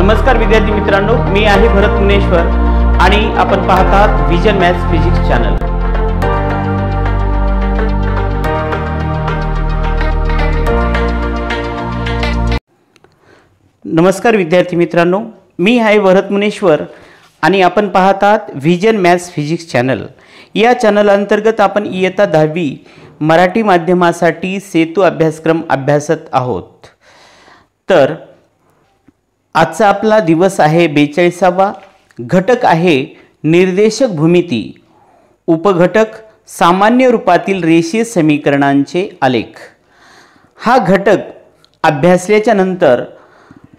नमस्कार विद्यार्थी मित्रांनो, मी आहे भरत मुनेश्वर आणि आपण पाहत आहात विजन मॅथ्स फिजिक्स चॅनल। नमस्कार विद्यार्थी मित्रांनो, मी आहे भरत मुनेश्वर आणि आपण पाहत आहात विजन मॅथ्स फिजिक्स चॅनल। या चॅनल अंतर्गत आपण इयत्ता 10वी मराठी माध्यमासाठी सेतू अभ्यासक्रम अभ्यासत आहोत। तर आजचा आपला दिवस आहे 42वा। घटक आहे निर्देशक भूमिती, उपघटक सामान्य रूपातील रेषीय समीकरणांचे आलेख। हा घटक अभ्यासल्याच्या नंतर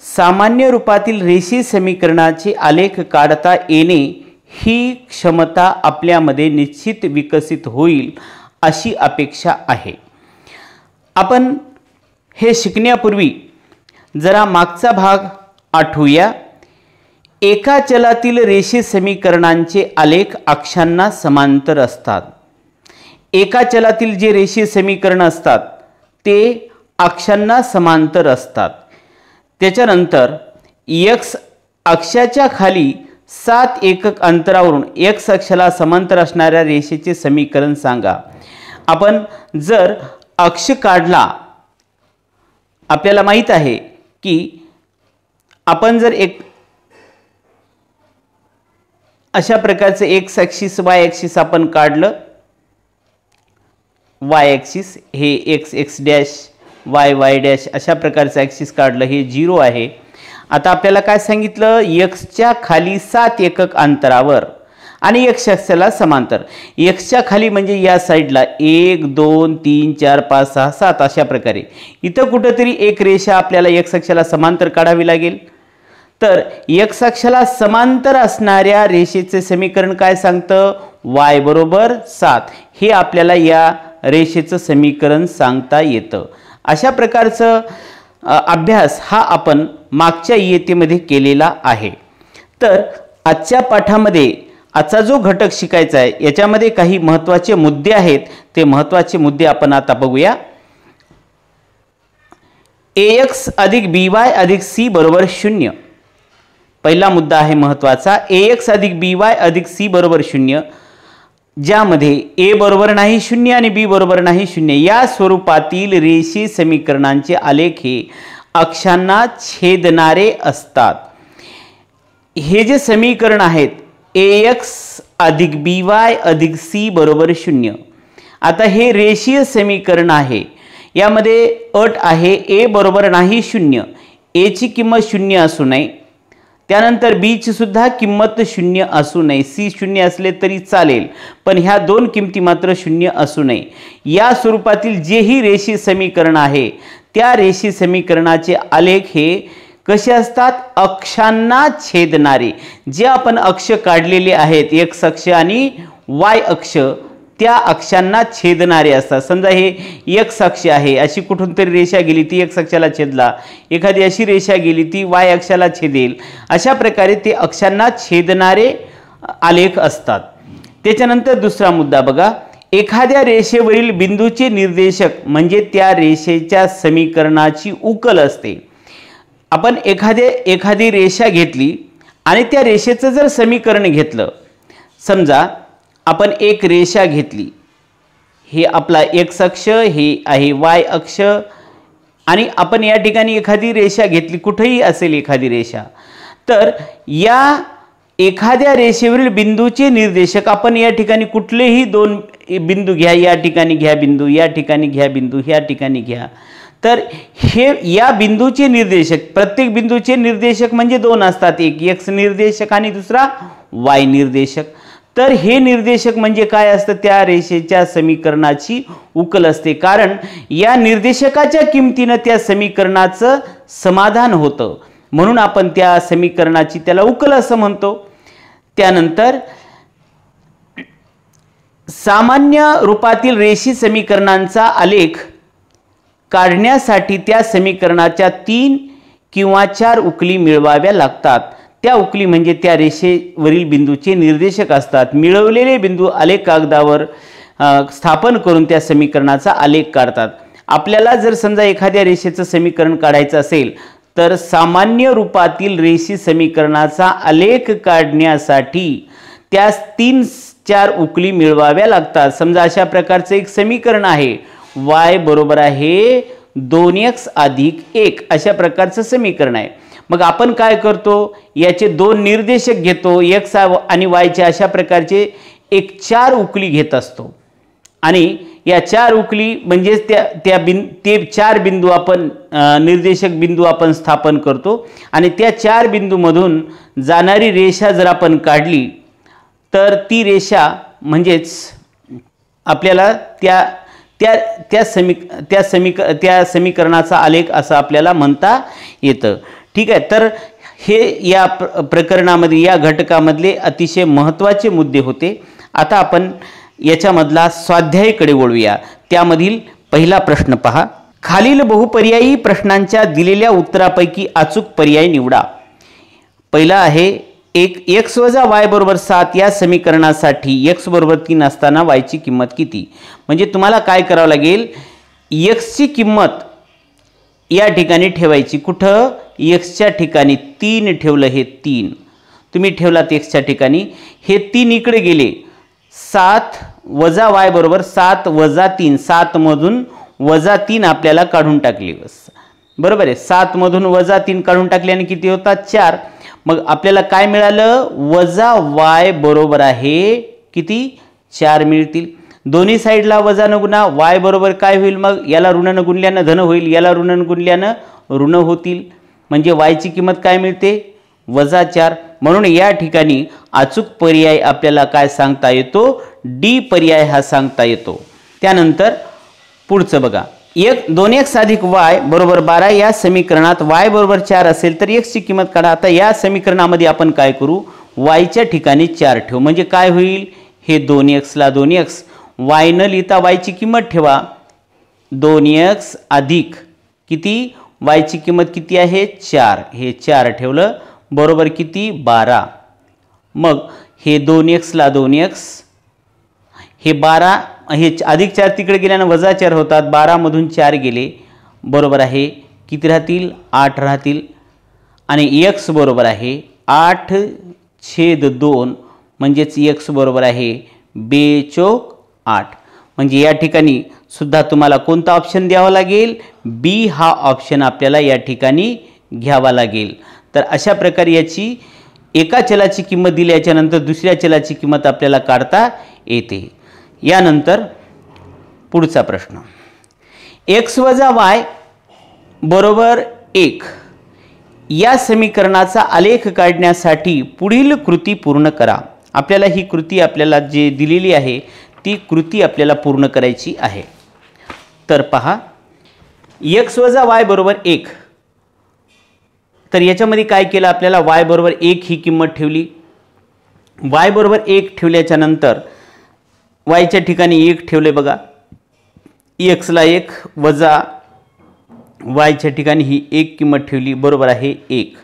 सामान्य रूपातील रेषीय समीकरणाचे आलेख काढता येणे ही क्षमता आपल्यामध्ये निश्चित विकसित होईल अशी अपेक्षा आहे। आपण हे शिकण्यापूर्वी जरा मागचा भाग आठवूया। एका चलातील रेषीय समीकरणांचे आलेख अक्षांना समांतर असतात। एका चलातील जे रेषीय समीकरण असतात ते अक्षांना समांतर असतात। त्याच्यानंतर x अक्षाच्या खाली 7 एकक अंतरावरून x अक्षाला समांतर असणाऱ्या रेषेचे समीकरण सांगा। आपण जर अक्ष काढला, आपल्याला माहित आहे की आपण जर एक अशा प्रकारचे x ॲक्सिस y ॲक्सिस आपण काढलं, y ॲक्सिस हे x डॅश y डॅश अशा प्रकारचे ॲक्सिस काढलं, हे 0 आहे। आता आपल्याला काय सांगितलं, x च्या खाली 7 एकक अंतरावर आणि x अक्षाला समांतर। x च्या खाली म्हणजे या साइडला 1 2 3 4 5 6 7 अशा प्रकारे इथं कुठेतरी एक रेषा आपल्याला x अक्षाला समांतर काढावी लागेल। तर x अक्षाला समांतर असणाऱ्या रेषेचे समीकरण काय सांगतं, y बरोबर 7 हे आपल्याला या रेषेचं समीकरण सांगता येतं। अशा प्रकारचं अभ्यास हा आपण मागच्या इयत्तेमध्ये केलेला आहे। तर आजच्या पाठामध्ये आजचा जो घटक शिकायचा आहे याच्यामध्ये काही महत्त्वाचे मुद्दे आहेत, ते महत्त्वाचे मुद्दे आपण आता बघूया। ax अधिक by अधिक c बरोबर 0। पहिला मुद्दा आहे महत्त्वाचा, ax अधिक by अधिक c बरोबर 0, ज्यामध्ये a बरोबर नाही 0 आणि b बरोबर नाही 0 या स्वरूपातील रेषीय समीकरणांचे आलेख हे अक्षांना छेदणारे असतात। हे जे समीकरण आहेत ax अधिक by अधिक c बरोबर 0, आता हे रेषीय समीकरण आहे। यामध्ये अट आहे a बरोबर नाही 0, a ची किंमत 0 असू नये, त्यानंतर b ची सुद्धा किंमत 0 असू नये, c 0 असले तरी चालेल पण ह्या दोन किमती मात्र 0 असू नये। या स्वरूपातील जेही रेषीय समीकरण आहे त्या रेषीय समीकरणाचे आलेख हे कसे असतात, अक्षांना छेदणारे। जे आपण अक्ष काढलेले आहेत x अक्ष आणि y अक्ष, त्या अक्षांना छेदणारे असतात। समजा हे x अक्ष आहे, अशी कुठून तरी रेषा गेली ती x अक्षाला छेदला, एखादी अशी रेषा गेली ती y अक्षाला छेदेल, अशा प्रकारे ते अक्षांना छेदणारे आलेख असतात। त्याच्यानंतर दुसरा मुद्दा बघा, एखाद्या रेषेवरील बिंदूचे निर्देशक म्हणजे त्या रेषेच्या समीकरणाची उकल असते। आपण एखादी रेषा घेतली आणि त्या रेषेचं जर समीकरण घेतलं, समजा आपण एक रेषा घेतली, हे आपला x अक्ष, हे आहे y अक्ष आणि आपण या ठिकाणी एखादी रेषा घेतली, कुठेही असेल एखादी रेषा, तर या एखाद्या रेषेवरील बिंदूचे निर्देशक आपण या ठिकाणी कुठलेही दोन बिंदू घ्या, या ठिकाणी घ्या बिंदू, या ठिकाणी घ्या बिंदू, या ठिकाणी घ्या, तर हे या बिंदूचे निर्देशक, प्रत्येक बिंदूचे निर्देशक म्हणजे दोन असतात, एक x निर्देशक आणि दुसरा y निर्देशक। तर हे निर्देशक म्हणजे काय असतं, त्या रेषेच्या समीकरणाची उकल असते, कारण या निर्देशकाच्या किमतीने त्या समीकरणाचं समाधान होतं, म्हणून आपण त्या समीकरणाची त्याला उकल असं म्हणतो। त्यानंतर सामान्य रूपातील रेषीय समीकरणांचा आलेख काढण्यासाठी त्या समीकरणाच्या 3 किंवा 4 उकली मिळवाव्या लागतात। त्या उकली म्हणजे त्या रेषेवरील बिंदूचे निर्देशक असतात। मिळवलेले बिंदू आलेख कागदावर स्थापन करून त्या समीकरणाचा आलेख काढतात। आपल्याला जर समजा एखाद्या रेषेचं समीकरण काढायचं असेल तर सामान्य रूपातील रेषी समीकरणाचा आलेख काढण्यासाठी त्यास 3-4 उकली मिळवाव्या लागतात। समजा अशा प्रकारचं एक समीकरण आहे, y बरोबर आहे 2x अधिक 1 अशा प्रकारचं समीकरण आहे। मग आपण काय करतो, याचे 2 निर्देशक घेतो, x आणि y चे अशा प्रकारचे एक 4 उकली घेत असतो आणि या 4 उकली म्हणजे ते 4 बिंदू आपण निर्देशक बिंदू आपण स्थापन करतो आणि त्या 4 बिंदूमधून जाणारी रेषा जर आपण काढली तर ती रेषा म्हणजेच आपल्याला त्या समीकरणाचा आलेख असं आपल्याला म्हणता येतं। ठीक आहे, तर हे या प्रकरणामध्ये या घटकामधले अतिशय महत्त्वाचे मुद्दे होते। आता आपण याच्यामधला स्वाध्यायाकडे वळूया। त्यामधील पहिला प्रश्न पहा, खालील बहुपर्यायी प्रश्नांच्या दिलेल्या उत्तरापैकी अचूक पर्याय निवडा। पहिला आहे x वजा y बरोबर 7 या समीकरणासाठी x बरोबर 3 असताना y ची किंमत किती। म्हणजे तुम्हाला काय करावं लागेल, x ची किंमत या ठिकाणी ठेवायची, कुठं x च्या ठिकाणी 3 ठेवलं, हे 3 तुम्ही ठेवलात x च्या ठिकाणी, हे 3 इकडे गेले, 7 वजा y बरोबर 7 वजा 3, 7 मधून वजा 3 आपल्याला काढून टाकले, बरोबर आहे। 7 मधून वजा 3 काढून टाकल्याने किती होतात, 4। मग आपल्याला काय मिळालं, वजा y बरोबर आहे किती, 4 मिळतील। दोन्ही साईडला वजा न गुणा y बरोबर काय होईल, मग याला ऋण न गुणल्यानं धन होईल, याला ऋण न गुणल्यानं ऋण होतील, म्हणजे y ची किंमत काय मिळते, वजा 4। म्हणून या ठिकाणी अचूक पर्याय आपल्याला काय सांगता येतो, डी पर्याय हा सांगता येतो। त्यानंतर पुढचं बघा, 2x अधिक y बरोबर 12 या समीकरणात y बरोबर 4 असेल तर x ची किंमत काढा। आता या समीकरणामध्ये आपण काय करू, y च्या ठिकाणी 4 ठेवू, म्हणजे काय होईल, हे 2x ला 2x, y न लिहिता y ची किंमत ठेवा, 2x अधिक किती, y ची किंमत किती आहे, 4, हे 4 ठेवलं, बरोबर किती, 12। मग हे 2x ला 2x, हे 12, हे अधिक 4 तिकडे गेल्यानं वजा 4 होतात, 12 मधून 4 गेले, बरोबर आहे किती राहतील, 8 राहतील। आणि x बरोबर आहे 8/2, म्हणजेच x बरोबर आहे 2×8। म्हणजे या ठिकाणी सुद्धा तुम्हाला कोणता ऑप्शन द्यावा लागेल, बी हा ऑप्शन आपल्याला या ठिकाणी घ्यावा लागेल। तर अशा प्रकारे याची एका चलाची किंमत दिल्याच्या नंतर दुसऱ्या चलाची किंमत आपल्याला काढता येते। यानंतर पुढचा प्रश्न, x वजा y बरोबर 1 या समीकरणाचा आलेख काढण्यासाठी पुढील कृती पूर्ण करा। आपल्याला ही कृती आपल्याला जे दिलेली आहे ती कृती आपल्याला पूर्ण करायची आहे। तर पहा, x वजा y बरोबर 1, तर याच्यामध्ये काय केलं, आपल्याला y बरोबर 1 ही किंमत ठेवली, y बरोबर 1 ठेवल्याच्या नंतर y च्या ठिकाणी 1 ठेवले बघा, x ला 1 वजा y च्या ठिकाणी ही 1 किंमत ठेवली, बरोबर आहे 1।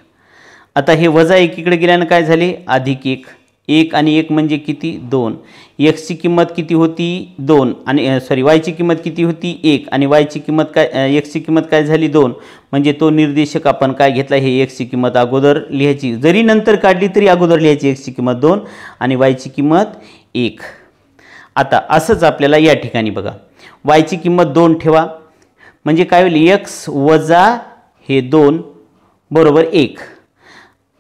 आता हे वजा 1 इकडे गेल्यानं काय झाले, अधिक 1, 1 आणि 1 म्हणजे किती, 2। x ची किंमत किती होती, 2, आणि y ची किंमत किती होती, 1, आणि y ची किंमत काय, x ची किंमत काय झाली, 2। म्हणजे तो निर्देशक आपण काय घेतला, हे x ची किंमत अगोदर लिहायची, जरी नंतर काढली तरी अगोदर लिहायची, x ची किंमत 2 आणि y ची किंमत 1। आता असंच आपल्याला या ठिकाणी बघा, y ची किंमत 2 ठेवा, म्हणजे काय होईल, x वजा हे 2 बरोबर 1,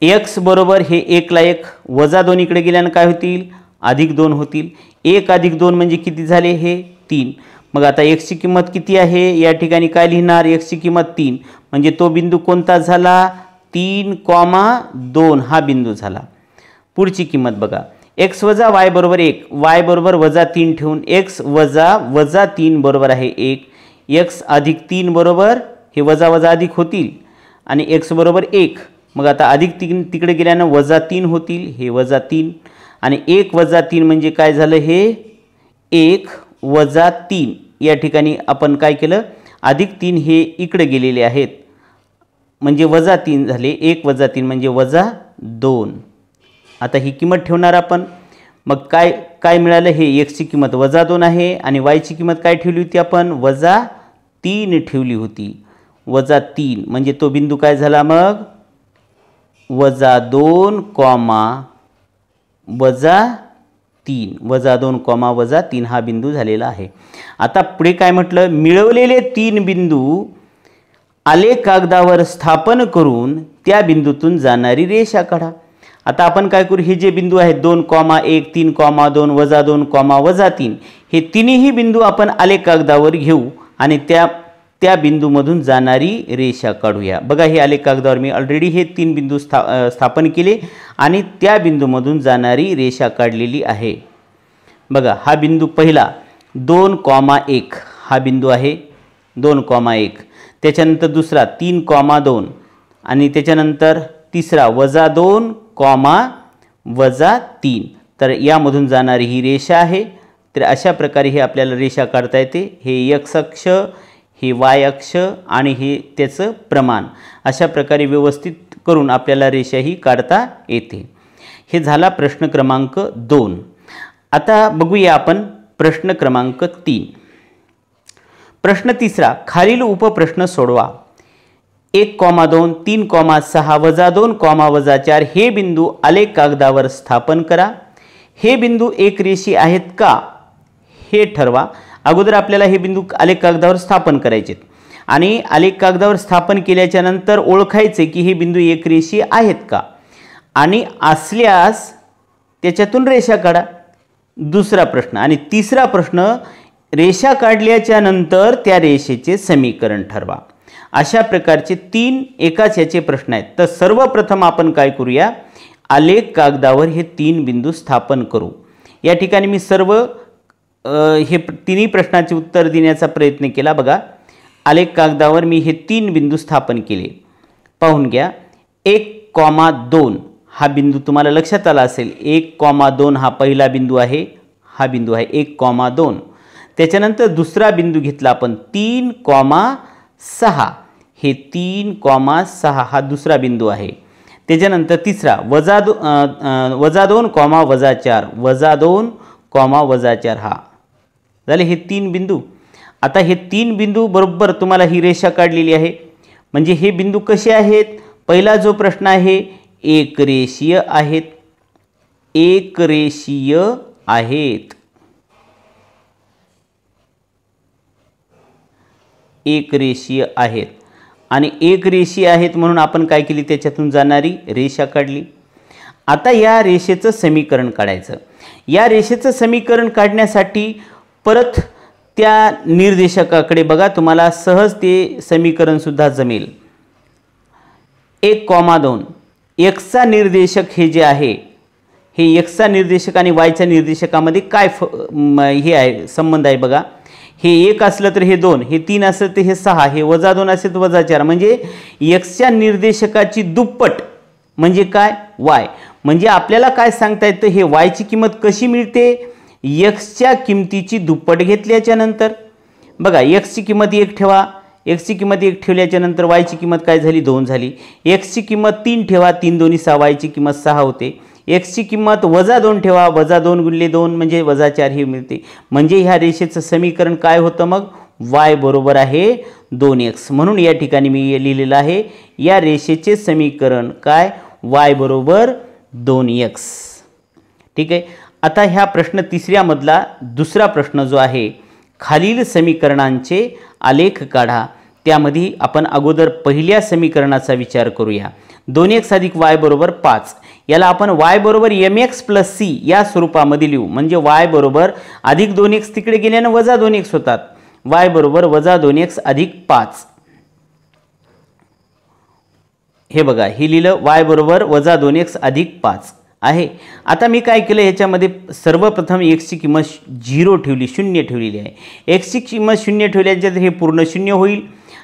x बरोबर हे 1 ला 1 वजा 2 इकडे गेल्यानं काय होतील, अधिक 2 होतील, 1 अधिक 2 म्हणजे किती झाले, हे 3। मग आता x ची किंमत किती आहे, या ठिकाणी काय लिहिणार, x ची किंमत 3, म्हणजे तो बिंदू कोणता झाला, 3,2 हा बिंदू झाला। पुढची किंमत बघा, x वजा y बरोबर 1, y बरोबर वजा 3 ठेवून x वजा 3 बरोबर आहे 1, x अधिक 3 बरोबर हे वजा वजा अधिक होतील आणि x बरोबर 1। मग आता अधिक 3 तिकडे गेल्यानं वजा 3 होतील, हे वजा 3 आणि 1 वजा 3 म्हणजे काय झालं, हे 1 वजा 3। या ठिकाणी आपण काय केलं, अधिक 3 हे इकडे गेलेले आहेत, म्हणजे वजा 3 झाले, 1 वजा 3 म्हणजे वजा 2। आता ही किंमत ठेवणार आपण, मग काय काय मिळालं, हे x ची किंमत वजा 2 आहे आणि y ची किंमत काय ठेवली होती आपण, वजा 3 ठेवली होती, वजा 3 म्हणजे तो बिंदू काय झाला मग वजा 2 कॉमा वजा 3 वजा 2 कॉमा वजा 3 हा बिंदू झालेला आहे। आता पुढे काय म्हटलं मिळवलेले 3 बिंदू आलेख कागदावर स्थापन करून त्या बिंदूतून जाणारी रेषा काढा। आता आपण काय करू हे जे बिंदू आहेत 2,1 3,2 वजा 2 वजा 3 हे तिन्ही बिंदू आपण आलेख कागदावर घेऊ आणि त्या बिंदूमधून जाणारी रेषा काढूया। बघा हे आलेख कागदावर मी ऑलरेडी हे 3 बिंदू स्थापन केले आणि त्या बिंदूमधून जाणारी रेषा काढलेली आहे। बघा हा बिंदू पहिला 2,1 हा बिंदू आहे 2,1 त्याच्यानंतर दुसरा 3,2 आणि त्याच्यानंतर तिसरा वजा 2 वजा 3 तर यामधून जाणारी ही रेषा आहे। तर अशा प्रकारे हे आपल्याला रेषा काढता येते। हे x अक्ष हे y अक्ष आणि हे त्याचं प्रमाण अशा प्रकारे व्यवस्थित करून आपल्याला रेषा ही काढता येते। हे झाला प्रश्न क्रमांक 2। आता बघूया आपण प्रश्न क्रमांक 3। प्रश्न तिसरा खालील उपप्रश्न सोडवा। 1,2 3,6 वजा 2 वजा 4 हे बिंदू आलेख कागदावर स्थापन करा। हे बिंदू एकरेषीय आहेत का हे ठरवा। अगोदर आपल्याला हे बिंदू आलेख कागदावर स्थापन करायचे आणि आलेख कागदावर स्थापन केल्याच्या नंतर ओळखायचे की हे बिंदू एकरेषीय आहेत का आणि असल्यास त्याच्यातून रेषा काढा। दुसरा प्रश्न आणि तिसरा प्रश्न रेषा काढल्याच्या नंतर त्या रेषेचे समीकरण ठरवा। अशा प्रकारचे 3 एकाच याचे प्रश्न आहेत। तर सर्वप्रथम आपण काय करूया आलेख कागदावर हे 3 बिंदू स्थापन करू। या ठिकाणी मी सर्व हे तिन्ही प्रश्नाचे उत्तर देण्याचा प्रयत्न केला। बघा आलेख कागदावर मी हे 3 बिंदू स्थापन केले। पाहून घ्या 1,2 हा बिंदू तुम्हाला लक्षात आला असेल 1,2 हा पहिला बिंदू आहे हा बिंदू आहे 1,2 त्याच्यानंतर दुसरा बिंदू घेतला आपण 3,6 हे 3,6 हा दुसरा बिंदू आहे। त्याच्यानंतर तिसरा वजा 2 वजा 4 वजा 2 वजा 4 हा झाले हे 3 बिंदू। आता हे 3 बिंदू बरोबर तुम्हाला ही रेषा काढलेली आहे। म्हणजे हे बिंदू कसे आहेत पहिला जो प्रश्न आहे एकरेषीय आहेत एकरेषीय आहेत एकरेषीय आहेत आणि एकरेषीय आहेत म्हणून आपण काय केली त्याच्यातून जाणारी रेषा काढली। आता या रेषेचं समीकरण काढायचं। या रेषेचं समीकरण काढण्यासाठी परत त्या निर्देशकाकडे बघा तुम्हाला सहज ते समीकरण सुद्धा जमेल। 1,2 x चा निर्देशक हे जे आहे हे x चा निर्देशक आणि y च्या निर्देशकामध्ये काय हे आहे संबंध आहे बघा। हे 1 असलं तर हे 2 हे 3 असलं तर हे 6 हे वजा 2 असेल तर वजा 4 म्हणजे x च्या निर्देशकाची दुप्पट म्हणजे काय y। म्हणजे आपल्याला काय सांगता येतं हे y ची किंमत कशी मिळते x च्या किमतीची दुप्पट घेतल्याच्या नंतर। बघा x ची किंमत 1 ठेवा x ची किंमत 1 ठेवल्याच्या नंतर y ची किंमत काय झाली 2 झाली। x ची किंमत 3 ठेवा 3 2 6 y ची किंमत 6 होते। x ची किंमत वजा 2 ठेवा वजा 2 गुणिले 2 म्हणजे वजा 4 हे मिळते। म्हणजे ह्या रेषेचं समीकरण काय होतं मग y बरोबर आहे 2x। म्हणून या ठिकाणी मी लिहिलेलं आहे या रेषेचे समीकरण काय y बरोबर 2x। ठीक आहे। आता ह्या प्रश्न तिसऱ्या मधला दुसरा प्रश्न जो आहे खालील समीकरणांचे आलेख काढा। त्यामध्ये आपण अगोदर पहिल्या समीकरणाचा विचार करूया। 2x अधिक y बरोबर 5 याला आपण y बरोबर mx + c या स्वरूपामध्ये लिहू। म्हणजे y बरोबर अधिक 2x तिकडे गेल्याने वजा 2x होतात y बरोबर वजा 2x अधिक 5 हे बघा हे लिहिलं y बरोबर वजा 2x अधिक 5 आहे। आता मी काय केलं याच्यामध्ये सर्वप्रथम x ची किंमत 0 ठेवली 0 ठेवलेली आहे। x ची किंमत 0 ठेवल्यानंतर हे पूर्ण 0 होईल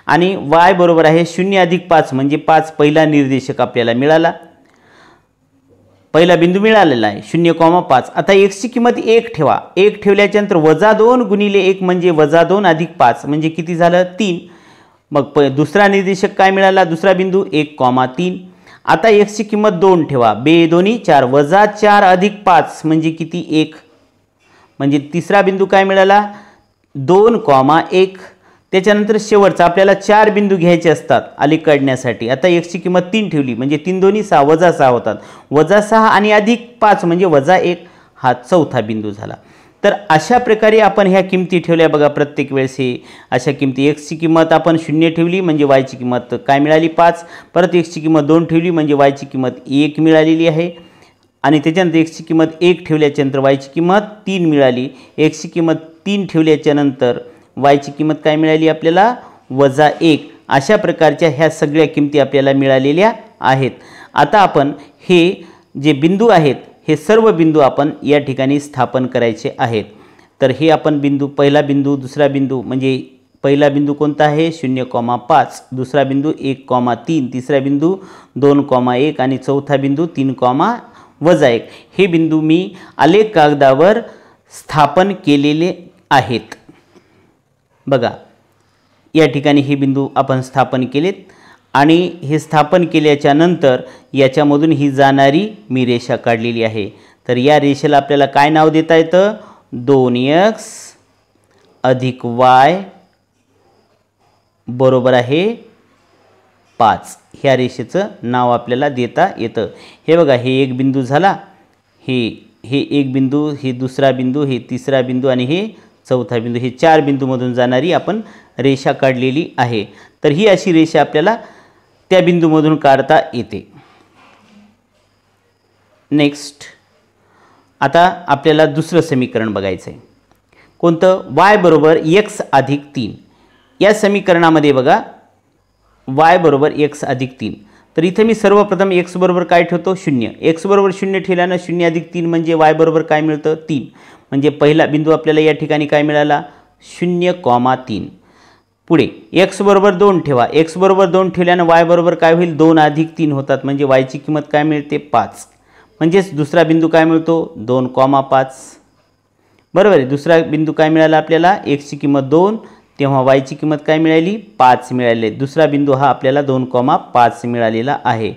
आणि y बरोबर आहे 0 अधिक 5 म्हणजे 5 पहिला निर्देशक आपल्याला मिळाला पहिला बिंदू मिळालेला आहे 0,5। आता x ची किंमत 1 ठेवा 1 ठेवल्याच्या नंतर वजा 2 गुणिले 1 म्हणजे वजा 2 अधिक 5 म्हणजे किती झालं 3। मग दुसरा निर्देशक काय मिळाला दुसरा बिंदू 1,3। आता x ची किंमत 2 ठेवा 2 2 4 वजा 4 अधिक 5 म्हणजे किती 1 म्हणजे तिसरा बिंदू काय मिळाला 2,1। त्याच्यानंतर शेवटचा आपल्याला 4 बिंदू घ्यायचे असतात आलेख काढण्यासाठी. आता x ची किंमत 3 ठेवली म्हणजे 3 दोन्ही 6 वजा 6 होतात. वजा 6 आणि अधिक 5 म्हणजे वजा 1 हा चौथा बिंदू झाला. तर अशा प्रकारे आपण ह्या किमती ठेवल्या बघा प्रत्येक वेळेस. हे अशा किमती x ची किंमत आपण 0 ठेवली म्हणजे y ची किंमत काय मिळाली 5. परत x ची किंमत 2 ठेवली म्हणजे y ची किंमत 1 मिळालेली आहे. आणि त्याच्यानंतर x ची किंमत 1 ठेवल्याच्यानंतर y ची किंमत 3 मिळाली. x ची किंमत 3 ठेवल्याच्यानंतर y ची किंमत काय मिळाली आपल्याला वजा 1. अशा प्रकारच्या ह्या सगळ्या किमती आपल्याला मिळालेल्या आहेत. आता आपण हे जे बिंदू आहेत हे सर्व बिंदू आपण या ठिकाणी स्थापन करायचे आहेत. तर हे आपण बिंदू पहिला बिंदू दुसरा बिंदू म्हणजे पहिला बिंदू कोणता आहे 0,5, दुसरा बिंदू 1,3, तिसरा बिंदू 2,1 आणि चौथा बिंदू 3,-1 हे बिंदू मी आलेख कागदावर स्थापन केलेले आहेत. बघा या ठिकाणी हे बिंदू आपण स्थापन केलेत आणि हे स्थापन केल्याच्या नंतर याच्यामधून ही जाणारी मी रेषा काढलेली आहे. तर या रेषेला आपल्याला काय नाव देता येतं 2x अधिक y बरोबर आहे 5. ह्या रेषेचं नाव आपल्याला देता येतं. हे बघा हे एक बिंदू झाला, हे एक बिंदू, हे दुसरा बिंदू, हे तिसरा बिंदू आणि हे चौथा बिंदू. हे 4 बिंदूमधून जाणारी आपण रेषा काढलेली आहे. तर ही अशी रेषा आपल्याला त्या बिंदूमधून काढता येते. नेक्स्ट आता आपल्याला दुसरं समीकरण बघायचं आहे. कोणतं y बरोबर x अधिक 3. या समीकरणामध्ये बघा y बरोबर x अधिक 3. तर इथे मी सर्वप्रथम x बरोबर काय ठेवतो 0. x बरोबर 0 ठेवल्यानं 0 अधिक 3 म्हणजे y बरोबर काय मिळतं 3. म्हणजे पहिला बिंदू आपल्याला या ठिकाणी काय मिळाला 0,3. पुढे x बरोबर 2 ठेवा. x बरोबर 2 ठेवल्यानं y बरोबर काय होईल 2 अधिक 3 होतात म्हणजे y ची किंमत काय मिळते 5. म्हणजेच दुसरा बिंदू काय मिळतो 2,5. बरोबर आहे. दुसरा बिंदू काय मिळाला आपल्याला x ची किंमत 2 तेव्हा y ची किंमत काय मिळाली 5 मिळाली. दुसरा बिंदू हा आपल्याला 2,5 मिळालेला आहे.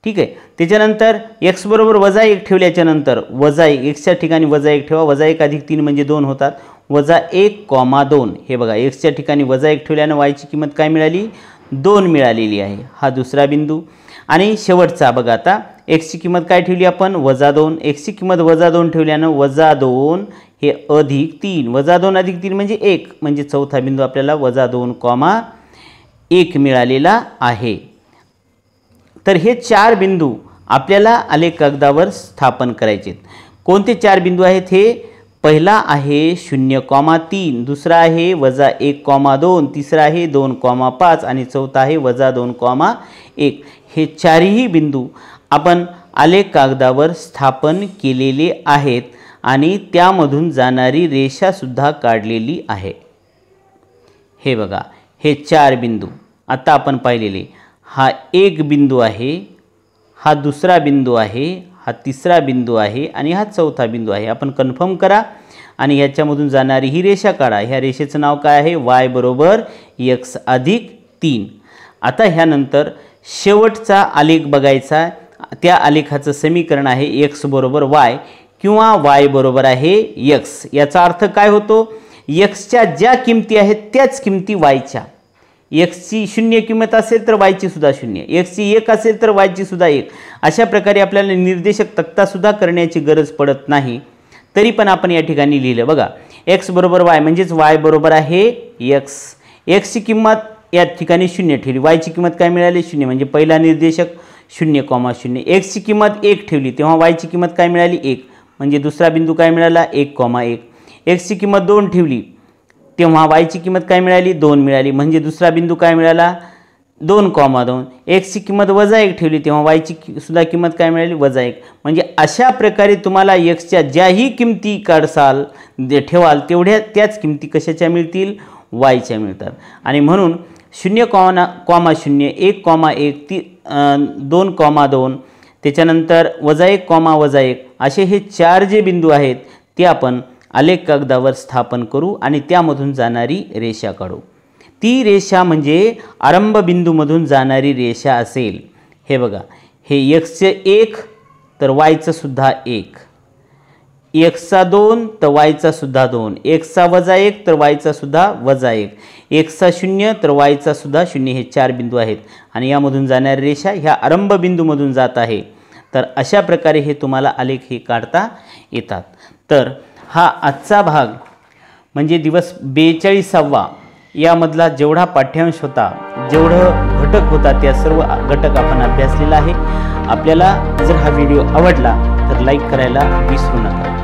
ठीक आहे. त्याच्यानंतर x बरोबर वजा 1 ठेवल्याच्यानंतर वजा 1 xच्या ठिकाणी वजा 1 ठेवा. वजा 1 अधिक 3 म्हणजे 2 होतात. वजा 1,2. हे बघा xच्या ठिकाणी वजा 1 ठेवल्यानं y ची किंमत काय मिळाली 2 मिळालेली आहे. हा दुसरा बिंदू. आणि शेवटचा बघा आता x ची किंमत काय ठेवली आपण वजा 2. x ची किंमत वजा 2 ठेवल्यानं वजा 2 हे अधिक 3. वजा 2 अधिक 3 म्हणजे 1 म्हणजे चौथा बिंदू आपल्याला वजा 2,1 मिळालेला आहे. तर हे 4 बिंदू आपल्याला आलेख कागदावर स्थापन करायचे. कोणते 4 बिंदू आहेत हे पहिला आहे 0,3, दुसरा आहे वजा 1,2, तिसरा आहे 2,5 आणि चौथा आहे वजा 2,1. हे 4ही बिंदू आपण आलेख कागदावर स्थापन केलेले आहेत आणि त्यामधून जाणारी रेषासुद्धा काढलेली आहे. हे बघा हे 4 बिंदू आता आपण पाहिलेले. हा एक बिंदू आहे, हा दुसरा बिंदू आहे, हा तिसरा बिंदू आहे आणि हा चौथा बिंदू आहे. आपण कन्फर्म करा आणि ह्याच्यामधून जाणारी ही रेषा काढा. ह्या रेषेचं नाव काय आहे y बरोबर x अधिक 3. आता ह्यानंतर शेवटचा आलेख बघायचा. त्या आलेखाचं समीकरण आहे x बरोबर y किंवा y बरोबर आहे x. याचा अर्थ काय होतो xच्या ज्या किमती आहेत त्याच किमती yच्या. x ची 0 किंमत असेल तर y ची सुद्धा 0, x ची 1 असेल तर y ची सुद्धा 1. अशा प्रकारे आपल्याला निर्देशक तक्ता सुद्धा करण्याची गरज पडत नाही. तरी पण आपण या ठिकाणी लिहिलं बघा x बरोबर y म्हणजेच y बरोबर आहे x. x ची किंमत या ठिकाणी 0 ठेवली, y ची किंमत काय मिळाली 0 म्हणजे पहिला निर्देशक 0,0. x ची किंमत 1 ठेवली तेव्हा y ची किंमत काय मिळाली 1 म्हणजे दुसरा बिंदू काय मिळाला 1,1. x ची किंमत 2 ठेवली तेव्हा y ची किंमत काय मिळाली 2 मिळाली म्हणजे दुसरा बिंदू काय मिळाला 2,2. x ची किंमत वजा 1 ठेवली तेव्हा y ची सुद्धा किंमत काय मिळाली वजा 1. म्हणजे अशा प्रकारे तुम्हाला xच्या ज्याही किमती काढसाल ठेवाल तेवढ्या त्याच किमती कशाच्या मिळतील yच्या मिळतात. आणि म्हणून 0,0, 1,1, 2,2 त्याच्यानंतर वजा 1,1 असे हे 4 जे बिंदू आहेत ते आपण आलेख कागदावर स्थापन करू आणि त्यामधून जाणारी रेषा काढू. ती रेषा म्हणजे आरंभ बिंदूमधून जाणारी रेषा असेल. हे बघा हे xचे 1 तर yचं सुद्धा 1. एक्सचा 2 तर वायचा सुद्धा 2, एक्सचा -1 तर वायचा सुद्धा -1, एक्सचा 0 तर वायचा सुद्धा 0 हे 4 बिंदू आहेत आणि यामधून जाणारी रेषा ह्या आरंभ बिंदूमधून जात आहे। तर अशा प्रकारे हे तुम्हाला आलेख हे काढता येतात। तर हा आजचा भाग म्हणजे दिवस 42वा यामधला जेवढा पाठ्यांश होता, जेवढं घटक होता त्या सर्व घटक आपण अभ्यासलेला आहे। आपल्याला जर हा व्हिडिओ आवडला तर लाईक करायला विसरू नका।